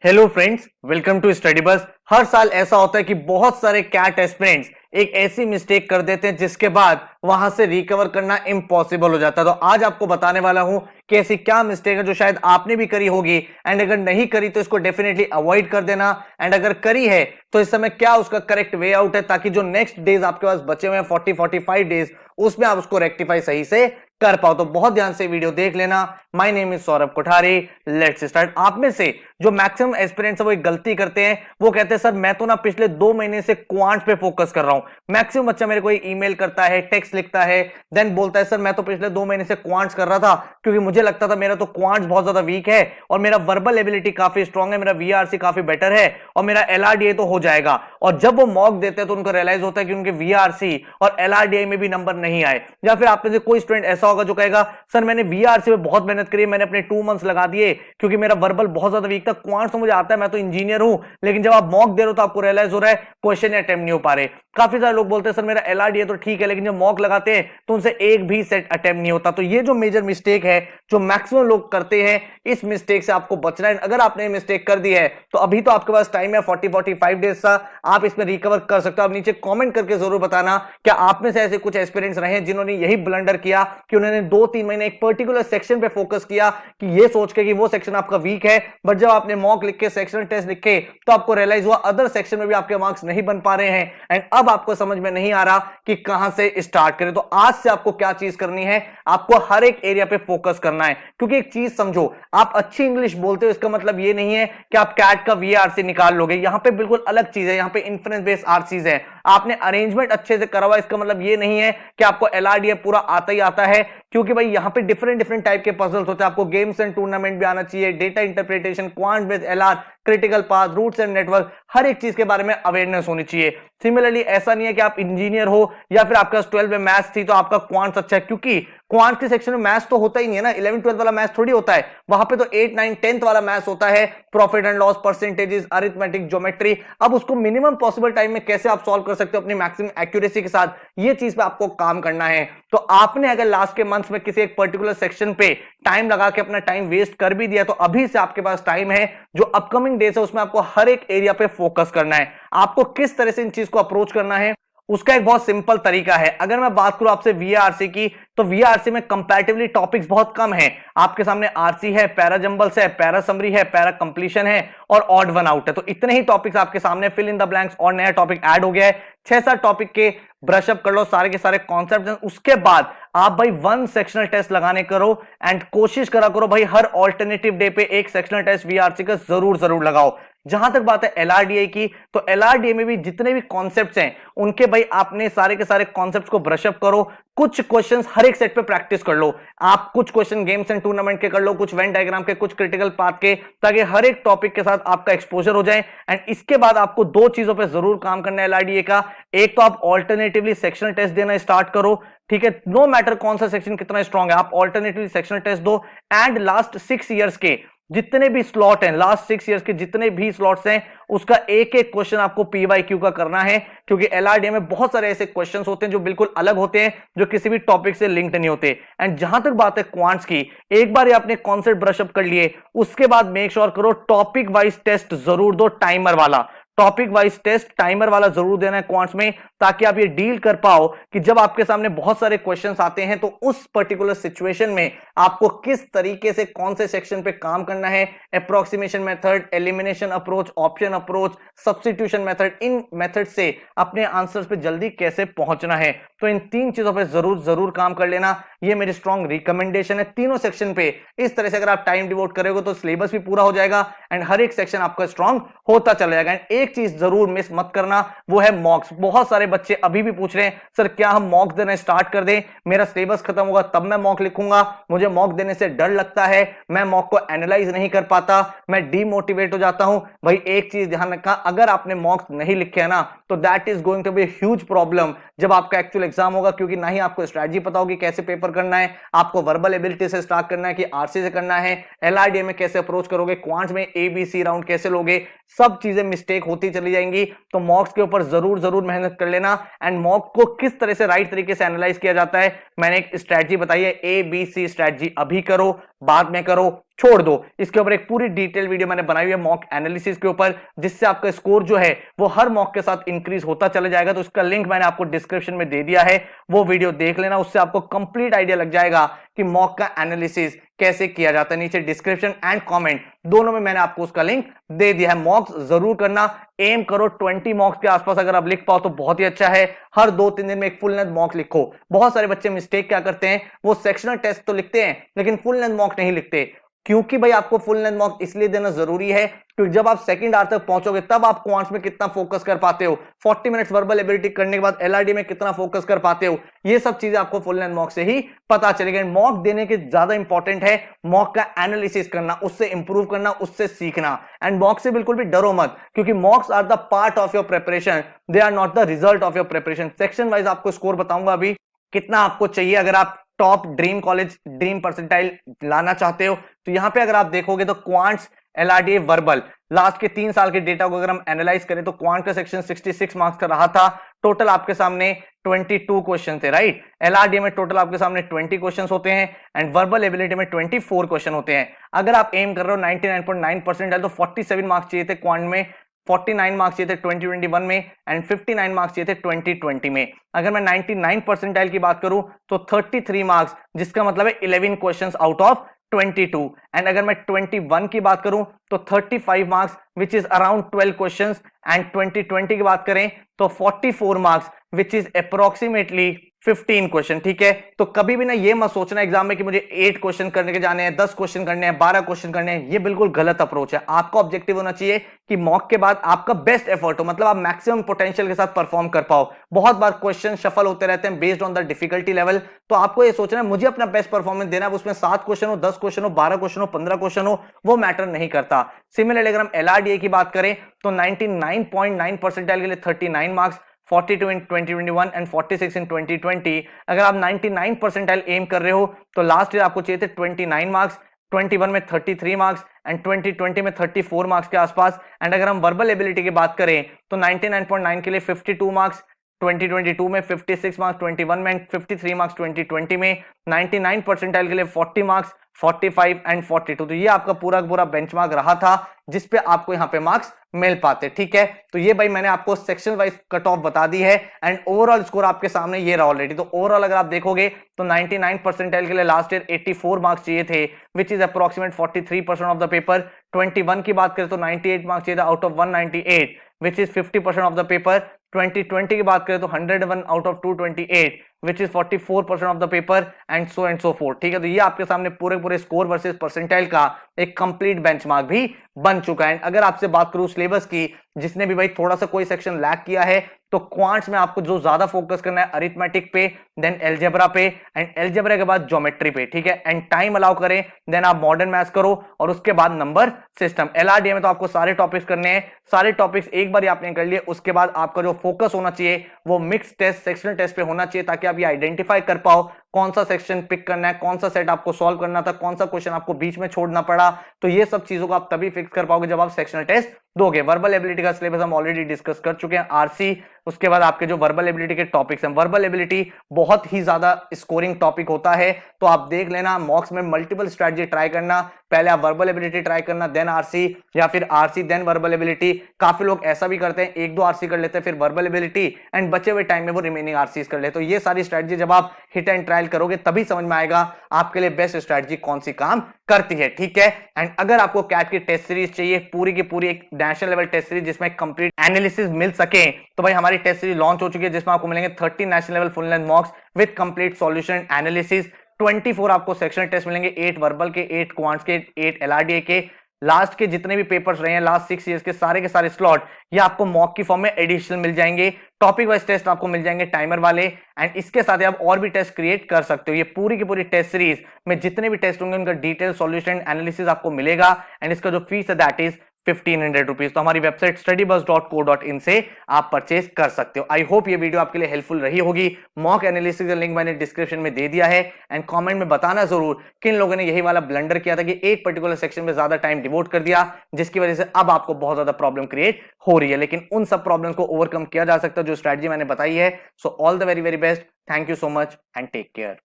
Hello friends, welcome to study bus. हर साल ऐसा होता है कि बहुत सारे कैट एस्पिरेंट्स एक ऐसी मिस्टेक कर देते हैं जिसके बाद वहां से रिकवर करना इम्पॉसिबल हो जाता है। तो आज आपको बताने वाला हूं कि ऐसी क्या मिस्टेक है जो शायद आपने भी करी होगी, एंड अगर नहीं करी तो इसको डेफिनेटली अवॉइड कर देना, एंड अगर करी है तो इस समय क्या उसका करेक्ट वे आउट है, ताकि जो नेक्स्ट डेज आपके पास बचे हुए हैं 40-45 डेज, उसमें आप उसको रेक्टिफाई सही से कर पाओ। तो बहुत ध्यान से वीडियो देख लेना। My name is Saurabh Kothari, let's start. आप में से जो मैक्सिमम एस्पिरेंट्स वो एक गलती करते हैं, वो कहते हैं सर मैं तो ना पिछले 2 महीने से क्वांट पे फोकस कर रहा हूं। मैक्सिमम बच्चा मेरे को ईमेल करता है, टेक्स्ट लिखता है, देन बोलता है सर मैं तो पिछले 2 महीने से क्वांट्स कर रहा था क्योंकि मुझे लगता था मेरा तो क्वांट्स बहुत ज्यादा वीक है और मेरा वर्बल एबिलिटी काफी स्ट्रांग है, मेरा वीआरसी काफी बेटर है और मेरा एलआरडीए तो हो जाएगा। और जब वो मॉक देते हैं तो उनको रियलाइज होता है कि उनके वीआरसी और एलआरडीए में भी नंबर नहीं आए। या फिर आप में से कोई स्टूडेंट ऐसा होगा जो कहेगा सर मैंने वीआरसी में बहुत मेहनत करी है, मैंने अपने 2 मंथ्स लगा दिए क्योंकि मेरा वर्बल बहुत ज्यादा वीक था, क्वांट्स तो मुझे आता है, मैं तो इंजीनियर हूं। लेकिन जब आप मॉक दे रहे हो तो आपको रियलाइज हो रहा है क्वेश्चन अटेम्प्ट नहीं हो पा रहे। काफी सारे लोग बोलते हैं सर मेरा एलआरडीए तो ठीक है, लेकिन जब मॉक लगाते हैं तो उनसे एक भी सेट अटेम्प्ट नहीं होता। तो ये जो मेजर मिस्टेक है जो मैक्सिमम लोग करते हैं, इस मिस्टेक से आपको बचना है। अगर आपने मिस्टेक कर दी है तो अभी तो आपके पास टाइम है 40-45 डेज का, आप इसमें रिकवर कर सकते हो। आप नीचे कमेंट करके जरूर बताना क्या आप में से ऐसे कुछ एक्सपीरियंस रहे हैं जिन्होंने यही ब्लंडर किया कि उन्होंने 2-3 महीने एक पर्टिकुलर सेक्शन पे फोकस किया कि ये सोच के कि वो सेक्शन आपका वीक है, बट जब आपने मॉक लिख के सेक्शनल टेस्ट लिखे तो आपको रियलाइज हुआ अदर सेक्शन में भी आपके मार्क्स नहीं बन पा रहे हैं, एंड अब आपको समझ में नहीं आ रहा कि कहां से स्टार्ट करें। तो आज से आपको क्या चीज करनी है, आपको हर एक एरिया पे फोकस करना है। क्योंकि एक चीज समझो, आप अच्छी इंग्लिश बोलते हो इसका मतलब ये नहीं है कि आप कैट का वीआरसी निकाल लोगे। यहां पे बिल्कुल अलग चीज है, यहां पे इन्फ्रेंस बेस्ड आरसीज है। आपने अरेंजमेंट अच्छे से करा हुआ, इसका मतलब ये नहीं है कि आपको एलआरडीए पूरा आता ही आता है, क्योंकि भाई यहां पे डिफरेंट टाइप के पजल्स होते हैं। आपको गेम्स एंड टूर्नामेंट भी आना चाहिए, data interpretation, quant based LR, critical path, routes and network, हर एक चीज के बारे में अवेयरनेस होनी चाहिए। सिमिलरली ऐसा नहीं है कि आप इंजीनियर हो या फिर आपका 12 में मैथ्स थी तो आपका क्वांट्स अच्छा है, क्योंकि क्वांट के सेक्शन में मैथ्स तो होता ही नहीं है ना। 11-12 वाला मैथ्स थोड़ी होता है, वहां पे तो 8-9-10th वाला मैथ्स होता है, profit and loss, percentages, arithmetic, geometry. अब उसको मिनिमम पॉसिबल टाइम में कैसे आप सॉल्व कर सकते हो अपनी मैक्सिमम एक्यूरेसी के साथ, ये चीज पे आपको काम करना है। तो आपने अगर लास्ट के मंथ्स में किसी एक पर्टिकुलर सेक्शन पे टाइम लगा के अपना टाइम वेस्ट कर भी दिया, तो अभी से आपके पास टाइम है, जो अपकमिंग डेज है उसमें आपको हर एक एरिया पे फोकस करना है। आपको किस तरह से इन चीज को अप्रोच करना है उसका एक बहुत सिंपल तरीका है। अगर मैं बात करूं आपसे वीआरसी की, तो वीआरसी में कंपैरेटिवली टॉपिक्स बहुत कम है। आपके सामने आरसी है, पैरा जंबल्स है, पैरा समरी है, पैरा कंप्लीशन है और ऑड वन आउट है। तो इतने ही टॉपिक्स आपके सामने, फिल इन द ब्लैंक्स और नया टॉपिक ऐड हो गया है। 6-7 टॉपिक के ब्रश अप कर लो, सारे के सारे कॉन्सेप्ट। उसके बाद आप भाई 1 सेक्शनल टेस्ट लगाने करो, एंड कोशिश करा करो भाई हर ऑल्टरनेटिव डे पे एक सेक्शनल टेस्ट वीआरसी का जरूर लगाओ। जहां तक बात है एलआरडीए की, तो एलआरडीए में भी जितने भी कॉन्सेप्ट्स हैं उनके भाई आपने सारे के सारे कॉन्सेप्ट्स को ब्रश अप करो। कुछ क्वेश्चंस हर एक सेट पे प्रैक्टिस कर लो। आप कुछ क्वेश्चन गेम्स एंड टूर्नामेंट के कर लो, कुछ वेन डायग्राम के, कुछ क्रिटिकल पाथ के, ताकि हर एक टॉपिक के साथ आपका एक्सपोजर हो जाए। एंड इसके बाद आपको 2 चीजों पे जरूर काम करना है एलआरडीए का। एक तो आप ऑल्टरनेटिवली सेक्शनल टेस्ट देना स्टार्ट करो, ठीक है, नो मैटर कौन सा सेक्शन कितना स्ट्रांग है, आप ऑल्टरनेटिवली सेक्शनल टेस्ट दो। एंड लास्ट 6 इयर्स के जितने भी स्लॉट हैं, लास्ट 6 इयर्स के जितने भी स्लॉट्स हैं, उसका एक एक क्वेश्चन आपको पीवाईक्यू का करना है, क्योंकि एलआरडीए में बहुत सारे ऐसे क्वेश्चंस होते हैं जो बिल्कुल अलग होते हैं, जो किसी भी टॉपिक से लिंक्ड नहीं होते। एंड जहां तक बात है क्वांट्स की, एक बार ये आपने कॉन्सेप्ट ब्रश अप कर लिए, उसके बाद मेक श्योर करो टॉपिक वाइज टेस्ट जरूर दो, टाइमर वाला। टॉपिक वाइज टेस्ट टाइमर वाला जरूर देना है क्वांट्स में, ताकि आप ये डील कर पाओ कि जब आपके सामने बहुत सारे क्वेश्चंस आते हैं तो उस पर्टिकुलर सिचुएशन में आपको किस तरीके से कौन से सेक्शन पे काम करना है। Approximation method, elimination approach, option approach, substitution method, इन मेथड से अपने आंसर्स पे जल्दी कैसे पहुंचना है। तो इन 3 चीजों पे जरूर काम कर लेना, ये मेरी स्ट्रॉन्ग रिकमेंडेशन है। तीनों सेक्शन पे इस तरह से अगर आप टाइम डिवोट करोगे तो सिलेबस भी पूरा हो जाएगा एंड हर एक सेक्शन आपका स्ट्रॉन्ग होता चला जाएगा। एंड एक चीज जरूर मिस मत करना, वो है मॉक्स। बहुत सारे बच्चे अभी भी पूछ रहे हैं सर क्या हम मॉक देना स्टार्ट कर दें, मेरा सिलेबस खत्म होगा तब मैं मॉक लिखूंगा, मुझे मॉक देने से डर लगता है, मैं मॉक को एनालाइज नहीं कर पाता, मैं डीमोटिवेट हो जाता हूं। भाई एक चीज ध्यान रखना, अगर आपने मॉक्स नहीं लिखे है ना, तो that is going to be huge problem जब आपका एक्चुअल एग्जाम होगा, क्योंकि ना ही आपको स्ट्रेटजी पता होगी कैसे पेपर करना है, आपको वर्बल एबिलिटी से स्टार्ट करना है कि आरसी से करना है, एलआरडीए में कैसे अप्रोच करोगे, क्वांट्स में एबीसी राउंड कैसे लोगे, सब चीजें मिस्टेक होती चली जाएंगी। तो मॉक्स के ऊपर जरूर मेहनत कर लेना। एंड मॉक को किस तरह से राइट तरीके से एनालाइज किया जाता है, मैंने एक स्ट्रेटजी बताई है, ए बी सी स्ट्रेटजी। अभी करो, बाद में करो, छोड़ दो। इसके ऊपर एक पूरी डिटेल वीडियो मैंने बनाई हुई है मॉक एनालिसिस के ऊपर, जिससे आपका स्कोर जो है वो हर मॉक के साथ इंक्रीज होता चला जाएगा। तो उसका लिंक मैंने आपको डिस्क्रिप्शन में दे दिया है, वो वीडियो देख लेना, उससे आपको कंप्लीट आइडिया लग जाएगा कि मॉक का एनालिसिस कैसे किया जाता है। नीचे डिस्क्रिप्शन एंड कमेंट दोनों में मैंने आपको उसका लिंक दे दिया है। मॉक्स जरूर करना, एम करो 20 मॉक्स के आसपास अगर आप लिख पाओ तो बहुत ही अच्छा है। हर 2-3 दिन में एक फुल लेंथ मॉक लिखो। बहुत सारे बच्चे मिस्टेक क्या करते हैं, वो सेक्शनल टेस्ट तो लिखते हैं लेकिन फुल लेंथ मॉक नहीं लिखते। क्योंकि भाई आपको फुल लेंथ मॉक इसलिए देना जरूरी है क्योंकि जब आप सेकंड आवर तक पहुंचोगे तब आप क्वांट्स में कितना फोकस कर पाते हो, 40 मिनट्स वर्बल एबिलिटी करने के बाद एलआरडी में कितना फोकस कर पाते हो, ये सब चीजें आपको फुल लेंथ मॉक से ही पता चलेगा। मॉक देने के ज्यादा इंपॉर्टेंट है मॉक का एनालिसिस करना, उससे इंप्रूव करना, उससे सीखना। एंड मॉक से बिल्कुल भी डरो मत, क्योंकि mocks are the part of your preparation, they are not the result of your preparation. Section wise आपको स्कोर बताऊंगा अभी कितना आपको चाहिए अगर आप top dream college dream percentile लाना चाहते हो। तो यहां पे अगर आप देखोगे तो क्वांट्स एलआरडीए वर्बल लास्ट के 3 साल के डेटा को अगर हम एनालाइज करें तो क्वांट का सेक्शन 66 मार्क्स का रहा था। टोटल आपके सामने 22 क्वेश्चन थे, राइट। एलआरडीए में टोटल आपके सामने 20 क्वेश्चन होते हैं एंड वर्बल एबिलिटी में 24 क्वेश्चन होते हैं। अगर आप एम कर रहे हो 99.9% है तो 47 मार्क्स चाहिए थे क्वांट में, 49 मार्क्स चाहिए थे 2021 में एंड 59 मार्क्स चाहिए थे 2020 में। अगर मैं 99 परसेंटाइल की बात करूं तो 33 मार्क्स, जिसका मतलब है 11 क्वेश्चंस आउट ऑफ 22। एंड अगर मैं 21 की बात करूं तो 35 marks which is around 12 questions and 2020 की बात करें तो 44 marks which is approximately 15 question, ठीक है। तो कभी भी ना ये मत सोचना एग्जाम में कि मुझे 8 क्वेश्चन करने के जाने हैं, 10 क्वेश्चन करने हैं, 12 क्वेश्चन करने हैं, ये बिल्कुल गलत अप्रोच है। आपका ऑब्जेक्टिव होना चाहिए कि मॉक के बाद आपका बेस्ट एफर्ट हो, मतलब आप मैक्सिमम पोटेंशियल के साथ परफॉर्म कर पाओ। बहुत बार क्वेश्चन शफल होते रहते हैं based on the difficulty level, तो आपको ये सोचना है मुझे अपना बेस्ट परफॉर्मेंस देना है, उसमें 7 क्वेश्चन हो, 10 क्वेश्चन हो, 12 क्वेश्चन हो, 15 क्वेश्चन हो, वो मैटर नहीं करता। सिमिलरली अगर हम एलआरडीए की बात करें तो 99.9 परसेंटाइल के लिए 39 मार्क्स, 42 इन 2021 एंड 46 इन 2020। अगर आप 99 परसेंटाइल एम कर रहे हो तो लास्ट ईयर आपको चाहिए थे 29 मार्क्स, 21 में 33 मार्क्स एंड 2020 में 34 मार्क्स के आसपास। एंड अगर हम वर्बल एबिलिटी की बात करें तो 99.9 के लिए 52 मार्क्स, 2022 में 56 मार्क्स, 21 में 53 मार्क्स, 2020 में 99 परसेंटाइल के लिए 40 मार्क्स, 45 एंड 42। तो ये आपका पूरा पूरा बेंचमार्क रहा था जिस पे आपको यहाँ पे मार्क्स मिल पाते, ठीक है। तो ये भाई मैंने आपको सेक्शन वाइज कट ऑफ बता दी है एंड ओवरऑल स्कोर आपके सामने ये रहा ऑलरेडी। तो ओवरऑल अगर आप देखोगे तो 99 परसेंटाइल के लिए लास्ट ईयर 84 मार्क्स चाहिए थे which is approximate 43% of the paper. 21 की बात करें तो 98 मार्क्स चाहिए था out of 198 which is 50% of the paper. 2020 की बात करें तो 101 out of 228 which is 44% of the paper and so fourth, ठीक है। तो ये आपके सामने पूरे पूरे स्कोर वर्सेस परसेंटाइल का एक कंप्लीट बेंचमार्क भी बन चुका है। अगर आपसे बात करूं सिलेबस की, जिसने भी भाई थोड़ा सा कोई सेक्शन लैग किया है तो क्वांट्स में आपको जो ज्यादा फोकस करना है अरिथमेटिक पे, देन एलजेब्रा पे एंड एलजेब्रा के बाद ज्योमेट्री पे, ठीक है। एंड टाइम अलाउ करें देन आप मॉडर्न मैथ्स करो और उसके बाद नंबर सिस्टम। एलआरडीए में तो आपको सारे टॉपिक्स करने हैं, सारे टॉपिक्स एक बार आपने कर लिए, उसके बाद आपका जो फोकस होना चाहिए वो मिक्स टेस्ट सेक्शनल टेस्ट पे होना चाहिए ताकि आप ये आइडेंटिफाई कर पाओ कौन सा सेक्शन पिक करना है, कौन सा सेट आपको सॉल्व करना था, कौन सा क्वेश्चन आपको बीच में छोड़ना पड़ा। तो ये सब चीजों को आप तभी फिक्स कर पाओगे जब आप सेक्शनल टेस्ट दोगे। वर्बल एबिलिटी का सिलेबस हम ऑलरेडी डिस्कस कर चुके हैं, आरसी। उसके बाद आपके जो वर्बल एबिलिटी के टॉपिक्स हैं, वर्बल एबिलिटी बहुत ही ज्यादा स्कोरिंग टॉपिक होता है, तो आप देख लेना मॉक्स में मल्टीपल स्ट्रेटजी ट्राई करना। पहले आप वर्बल एबिलिटी ट्राई करना देन आरसी, या फिर आरसी देन वर्बल एबिलिटी। काफी लोग ऐसा भी करते हैं 1-2 आरसी कर लेते हैं फिर वर्बल एबिलिटी एंड बचे हुए टाइम में वो रिमेनिंग आरसी कर लेते। तो ये सारी स्ट्रेटजी जब आप हिट एंड ट्रायल करोगे तभी समझ में आएगा आपके लिए बेस्ट स्ट्रेटजी कौन सी काम करती है, ठीक है। एंड अगर आपको कैट की टेस्ट सीरीज चाहिए पूरी की पूरी एक नेशनल लेवल टेस्ट सीरीज जिसमें कंप्लीट एनालिसिस मिल सके, तो भाई हमारी टेस्ट सीरीज लॉन्च हो चुकी है जिसमें आपको मिलेंगे 30 national level full length मॉक्स with complete solution analysis. 24 आपको सेक्शनल टेस्ट मिलेंगे, 8 वर्बल के, 8 क्वांट्स के, 8 एलआरडीए के। लास्ट के जितने भी पेपर्स रहे हैं लास्ट 6 इयर्स के सारे स्लॉट ये आपको मॉक की फॉर्म में एडिशनल मिल जाएंगे। टॉपिक वाइज टेस्ट आपको मिल जाएंगे टाइमर वाले एंड इसके साथ आप और भी टेस्ट क्रिएट कर सकते हो। ये पूरी की पूरी टेस्ट सीरीज में जितने भी टेस्ट होंगे उनका डिटेल सॉल्यूशन एनालिसिस आपको मिलेगा एंड इसका जो फीस है दैट इज 1500 रुपीज। तो हमारी वेबसाइट studybuzz.co.in से आप परचेज कर सकते हो। आई होप ये वीडियो आपके लिए हेल्पफुल रही होगी। मॉक एनालिसिस का लिंक मैंने डिस्क्रिप्शन में दे दिया है एंड कमेंट में बताना जरूर किन लोगों ने यही वाला ब्लंडर किया था कि एक पर्टिकुलर सेक्शन में ज्यादा टाइम डिवोट कर दिया जिसकी वजह से अब आपको बहुत ज्यादा प्रॉब्लम क्रिएट हो रही है। लेकिन उन सब प्रॉब्लम्स को ओवरकम किया जा सकता है जो स्ट्रेटजी मैंने बताई है। So all the very very best, thank you so much and take care.